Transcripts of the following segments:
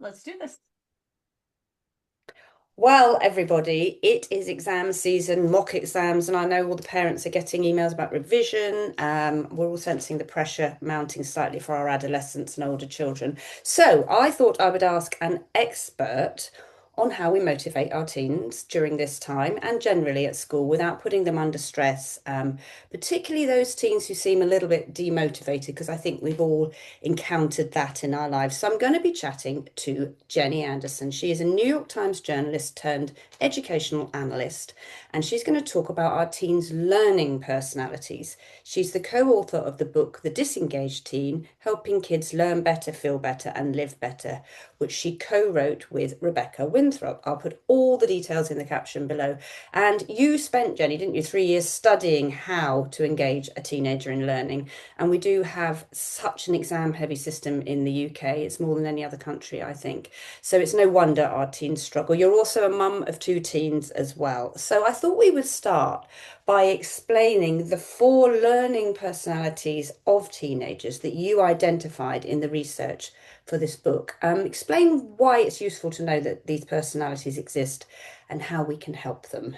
Let's do this. Well, everybody, it is exam season, mock exams, and I know all the parents are getting emails about revision. We're all sensing the pressure mounting slightly for our adolescents and older children. So I thought I would ask an expert on how we motivate our teens during this time and generally at school without putting them under stress, particularly those teens who seem a little bit demotivated, because I think we've all encountered that in our lives. So I'm going to be chatting to Jenny Anderson. She is a New York Times journalist turned educational analyst, and she's going to talk about our teens' learning personalities. She's the co-author of the book The Disengaged Teen, Helping Kids Learn Better, Feel Better, and Live Better, which she co-wrote with Rebecca Winthrop. I'll put all the details in the caption below. And you spent, Jenny, didn't you, 3 years studying how to engage a teenager in learning? And we do have such an exam heavy system in the UK. It's more than any other country, I think. So it's no wonder our teens struggle. You're also a mum of two teens as well. So I thought we would start by explaining the four learning personalities of teenagers that you identified in the research for this book. Explain why it's useful to know that these personalities exist and how we can help them.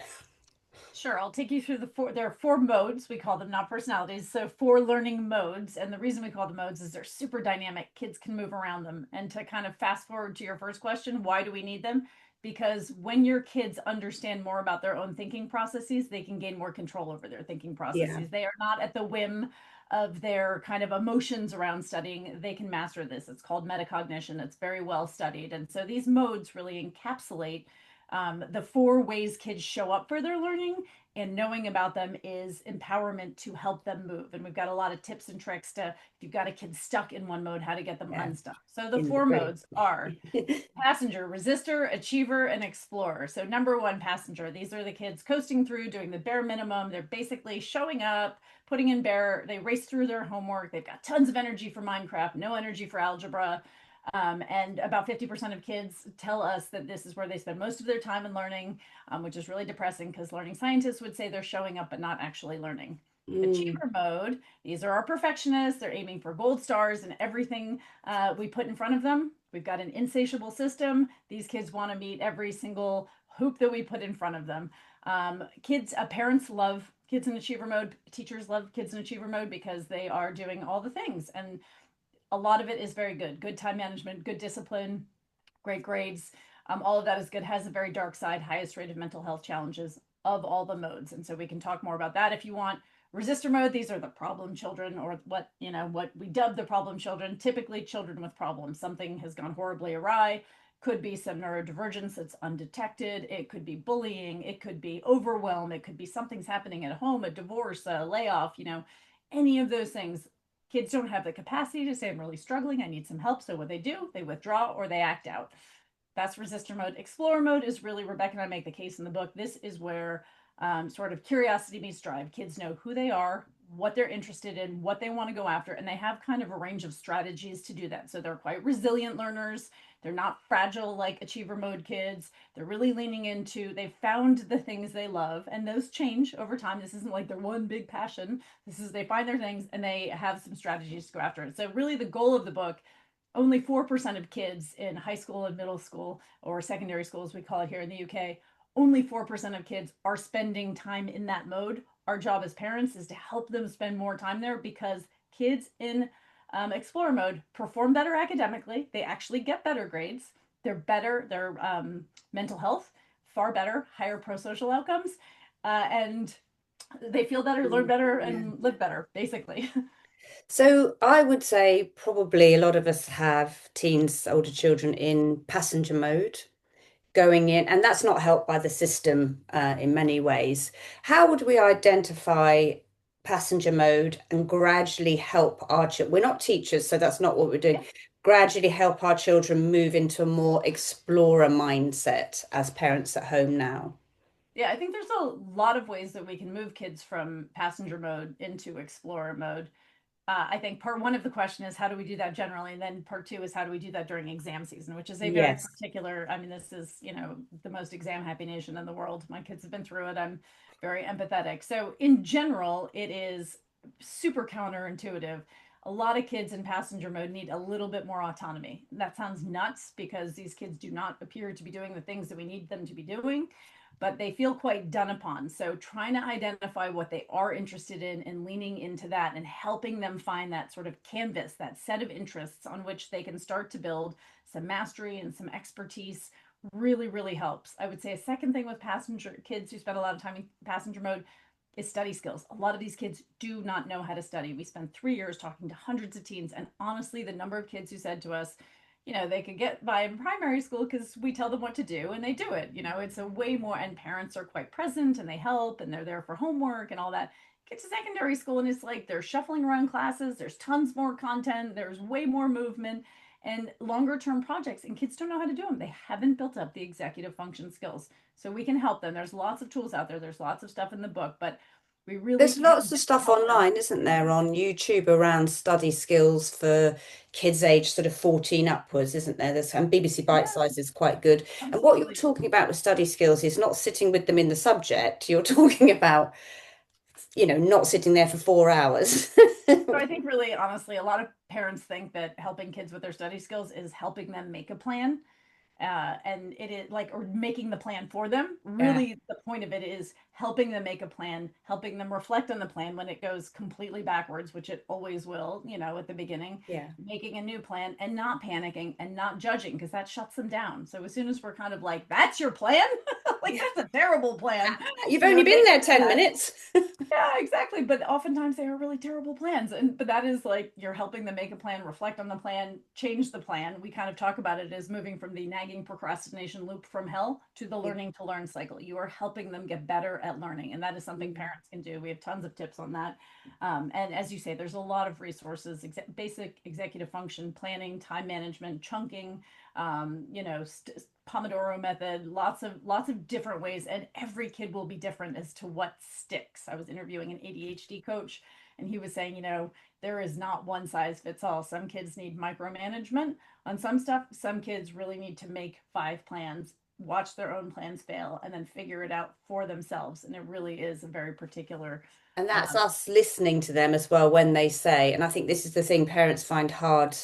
Sure, I'll take you through the four. There are four modes, we call them, not personalities. So, four learning modes. And the reason we call them modes is they're super dynamic. Kids can move around them. And to kind of fast forward to your first question, why do we need them? Because when your kids understand more about their own thinking processes, they can gain more control over their thinking Yeah. processes. They are not at the whim of their kind of emotions around studying. They can master this. It's called metacognition. It's very well studied. And so these modes really encapsulate the four ways kids show up for their learning, and knowing about them is empowerment to help them move. And we've got a lot of tips and tricks to, if you've got a kid stuck in one mode, how to get them Yeah. unstuck. So the In the four brilliant. modes are passenger, resistor, achiever, and explorer. So number one, passenger. These are the kids coasting through, doing the bare minimum. They're basically showing up, putting in bare. They race through their homework. They've got tons of energy for Minecraft, no energy for algebra. And about 50% of kids tell us that this is where they spend most of their time in learning, which is really depressing because learning scientists would say they're showing up but not actually learning. Mm, Achiever mode, these are our perfectionists. They're aiming for gold stars and everything we put in front of them. We've got an insatiable system. These kids want to meet every single hoop that we put in front of them. Parents love kids in achiever mode. Teachers love kids in achiever mode because they are doing all the things. And a lot of it is very good. Good time management, good discipline, great grades. All of that is good. Has a very dark side, highest rate of mental health challenges of all the modes. And so we can talk more about that if you want. Resistor mode, these are the problem children, or what we dub the problem children, typically children with problems. Something has gone horribly awry. Could be some neurodivergence that's undetected. It could be bullying. It could be overwhelm. It could be something's happening at home, a divorce, a layoff, any of those things. Kids don't have the capacity to say, I'm really struggling, I need some help. So what they do, they withdraw or they act out. That's resistor mode. Explorer mode is really, Rebecca and I make the case in the book. This is where sort of curiosity meets drive. Kids know who they are, what they're interested in, what they want to go after, and they have kind of a range of strategies to do that. So they're quite resilient learners. They're not fragile like achiever mode kids. They're really leaning into, they've found the things they love, and those change over time. This isn't like their one big passion. This is, they find their things and they have some strategies to go after it. So, really, the goal of the book, only 4% of kids in high school and middle school, or secondary school as we call it here in the UK, only 4% of kids are spending time in that mode. Our job as parents is to help them spend more time there, because kids in explorer mode perform better academically. They actually get better grades. They're better, their mental health, far better, higher pro social outcomes. And they feel better, learn mm, better, yeah. and live better, basically. So I would say probably a lot of us have teens, older children in passenger mode going in, and that's not helped by the system in many ways. How would we identify passenger mode and gradually help our children? We're not teachers, so that's not what we're doing. Yeah. Gradually help our children move into a more explorer mindset as parents at home now. Yeah, I think there's a lot of ways that we can move kids from passenger mode into explorer mode. I think part one of the question is how do we do that generally, and then part two is how do we do that during exam season, which is a very Yes. particular. I mean, this is the most exam happy nation in the world. My kids have been through it. I'm very empathetic. So in general, it is super counterintuitive. a lot of kids in passenger mode need a little bit more autonomy. That sounds nuts because these kids do not appear to be doing the things that we need them to be doing, but they feel quite done upon. So trying to identify what they are interested in and leaning into that and helping them find that sort of canvas, that set of interests on which they can start to build some mastery and some expertise really, really helps. I would say a second thing with passenger kids who spend a lot of time in passenger mode is study skills. A lot of these kids do not know how to study. We spent 3 years talking to hundreds of teens, and honestly, the number of kids who said to us, they could get by in primary school because we tell them what to do and they do it. It's a way more, and parents are quite present and they help and they're there for homework and all that. Get to secondary school and it's like they're shuffling around classes, there's tons more content, there's way more movement and longer term projects, and kids don't know how to do them. They haven't built up the executive function skills. So we can help them. There's lots of tools out there, there's lots of stuff in the book, but we really There's can lots of stuff help them. online, isn't there, on YouTube around study skills for kids aged sort of 14 upwards, isn't there? And BBC Bite Yeah, Size is quite good. And what you're absolutely. talking about with study skills is not sitting with them in the subject. You're talking about, not sitting there for 4 hours. So I think really honestly, a lot of parents think that helping kids with their study skills is helping them make a plan, and it is like, or making the plan for them. Yeah, Really, the point of it is helping them make a plan, helping them reflect on the plan when it goes completely backwards, which it always will, at the beginning, yeah. making a new plan and not panicking and not judging because that shuts them down. So as soon as we're kind of like, that's your plan, like Yeah. that's a terrible plan, You've only been they there can do 10 that. minutes. Yeah, exactly. But oftentimes they are really terrible plans. But that is like you're helping them make a plan, reflect on the plan, change the plan. We kind of talk about it as moving from the nagging procrastination loop from hell to the Yeah. learning to learn cycle. You are helping them get better at learning. And that is something Mm. parents can do. We have tons of tips on that. And as you say, there's a lot of resources, basic executive function, planning, time management, chunking, Pomodoro method, lots of different ways, and every kid will be different as to what sticks. I was interviewing an ADHD coach, and he was saying, there is not one size fits all. Some kids need micromanagement on some stuff. Some kids really need to make 5 plans, watch their own plans fail, and then figure it out for themselves. And it really is a very particular. And that's Um, us listening to them as well when they say, and I think this is the thing parents find hard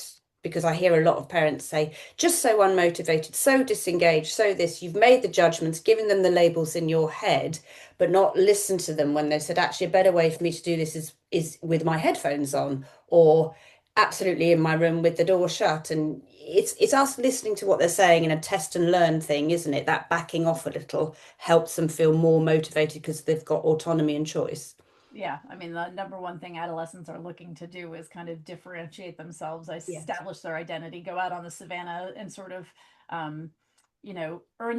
because I hear a lot of parents say, just so unmotivated, so disengaged, so this, you've made the judgments, given them the labels in your head, but not listen to them when they said, actually, a better way for me to do this is with my headphones on or absolutely in my room with the door shut. And it's us listening to what they're saying in a test and learn thing, isn't it? That backing off a little helps them feel more motivated because they've got autonomy and choice. Yeah, I mean, the number one thing adolescents are looking to do is kind of differentiate themselves, Yes. establish their identity, go out on the savannah and sort of, earn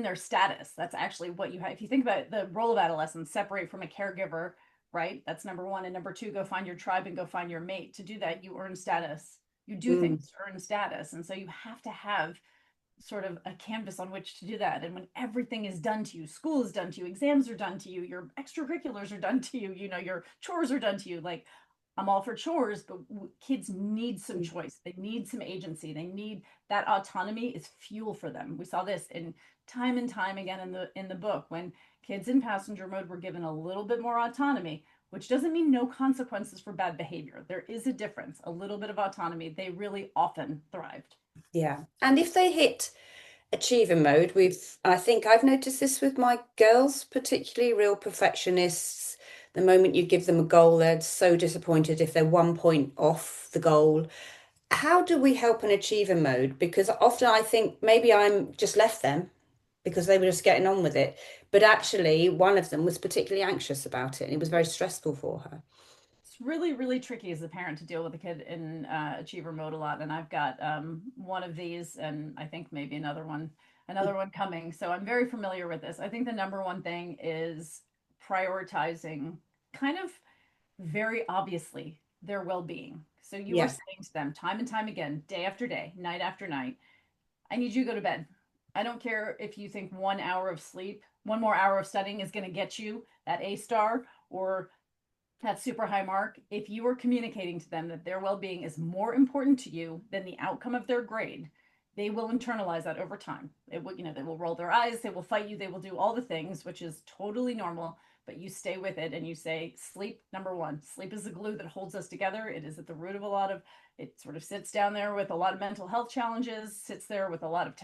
their status. That's actually what you have. If you think about the role of adolescents, separate from a caregiver, right? That's number one. And number two, go find your tribe and go find your mate. To do that, you earn status. You do Mm, things to earn status. And so you have to have sort of a canvas on which to do that. And when everything is done to you, school is done to you, exams are done to you, your extracurriculars are done to you, your chores are done to you. Like, I'm all for chores, but kids need some mm. choice. They need some agency. They need that autonomy is fuel for them. We saw this in time and time again in the book when kids in passenger mode were given a little bit more autonomy, which doesn't mean no consequences for bad behavior. There is a difference. A little bit of autonomy, they really often thrived. Yeah. And if they hit achiever mode, I think I've noticed this with my girls, particularly real perfectionists. The moment you give them a goal, they're so disappointed if they're 1 point off the goal. How do we help an achiever mode? Because often I think maybe I'm just left them because they were just getting on with it. But actually, one of them was particularly anxious about it, and it was very stressful for her. It's really, really tricky as a parent to deal with a kid in achiever mode a lot. And I've got one of these, and I think maybe another one coming. So I'm very familiar with this. I think the number one thing is prioritizing kind of very obviously their well-being. So you are Yeah. saying to them time and time again, day after day, night after night, I need you to go to bed. I don't care if you think 1 hour of sleep, one more hour of studying is going to get you that A star or that super high mark. If you are communicating to them that their well being is more important to you than the outcome of their grade, they will internalize that over time. It will, they will roll their eyes, they will fight you, they will do all the things, which is totally normal. But you stay with it and you say, sleep, number one. Sleep is the glue that holds us together. It is at the root of a lot of, it sort of sits down there with a lot of mental health challenges, sits there with a lot of